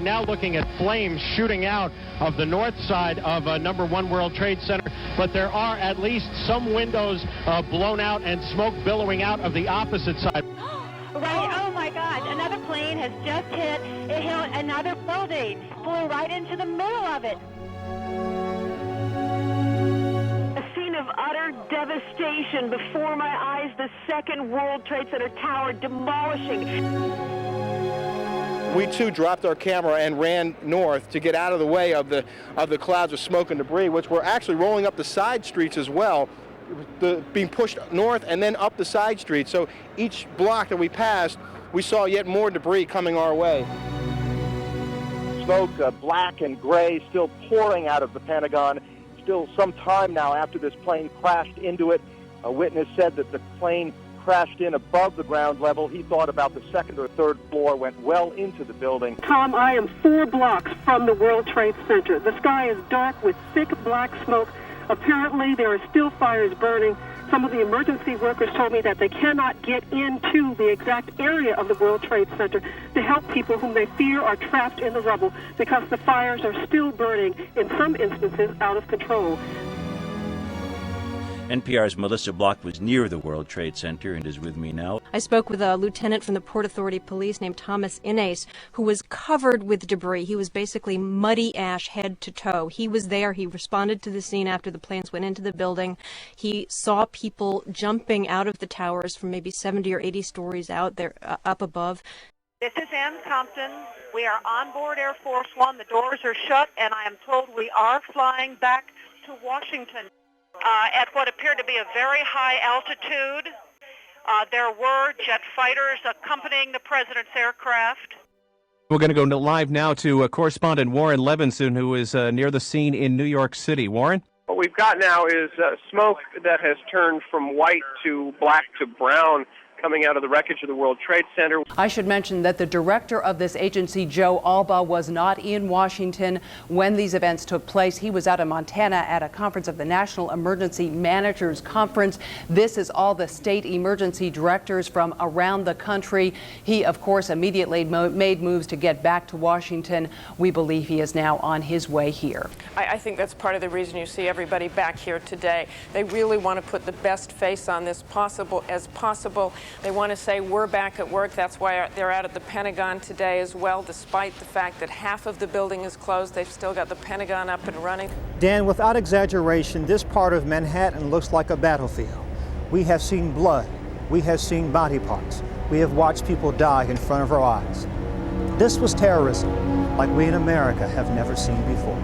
are now looking at flames shooting out of the north side of number 1 World Trade Center, but there are at least some windows blown out and smoke billowing out of the opposite side. Right, oh my God, another plane has just hit. It hit another building, flew right into the middle of it. A scene of utter devastation before my eyes, the second World Trade Center tower demolishing. We too dropped our camera and ran north to get out of the way of the clouds of smoke and debris, which were actually rolling up the side streets as well, being pushed north and then up the side streets. So each block that we passed, we saw yet more debris coming our way. Smoke, black and gray, still pouring out of the Pentagon. Still some time now after this plane crashed into it. A witness said that the plane crashed in above the ground level. He thought about the second or third floor, went well into the building. Tom, I am 4 blocks from the World Trade Center. The sky is dark with thick black smoke. Apparently, there are still fires burning. Some of the emergency workers told me that they cannot get into the exact area of the World Trade Center to help people whom they fear are trapped in the rubble because the fires are still burning, in some instances, out of control. NPR's Melissa Block was near the World Trade Center and is with me now. I spoke with a lieutenant from the Port Authority Police named Thomas Innes, who was covered with debris. He was basically muddy ash head to toe. He was there. He responded to the scene after the planes went into the building. He saw people jumping out of the towers from maybe 70 or 80 stories out there up above. This is Ann Compton. We are on board Air Force One. The doors are shut, and I am told we are flying back to Washington. At what appeared to be a very high altitude. There were jet fighters accompanying the president's aircraft. We're going to go live now to correspondent Warren Levinson, who is near the scene in New York City. Warren? What we've got now is smoke that has turned from white to black to brown coming out of the wreckage of the World Trade Center. I should mention that the director of this agency, Joe Alba, was not in Washington when these events took place. He was out in Montana at a conference of the National Emergency Managers Conference. This is all the state emergency directors from around the country. He, of course, immediately made moves to get back to Washington. We believe he is now on his way here. I think that's part of the reason you see everybody back here today. They really want to put the best face on this as possible. They want to say we're back at work. That's why they're out at the Pentagon today as well. Despite the fact that half of the building is closed, they've still got the Pentagon up and running. Dan, without exaggeration, this part of Manhattan looks like a battlefield. We have seen blood. We have seen body parts. We have watched people die in front of our eyes. This was terrorism like we in America have never seen before.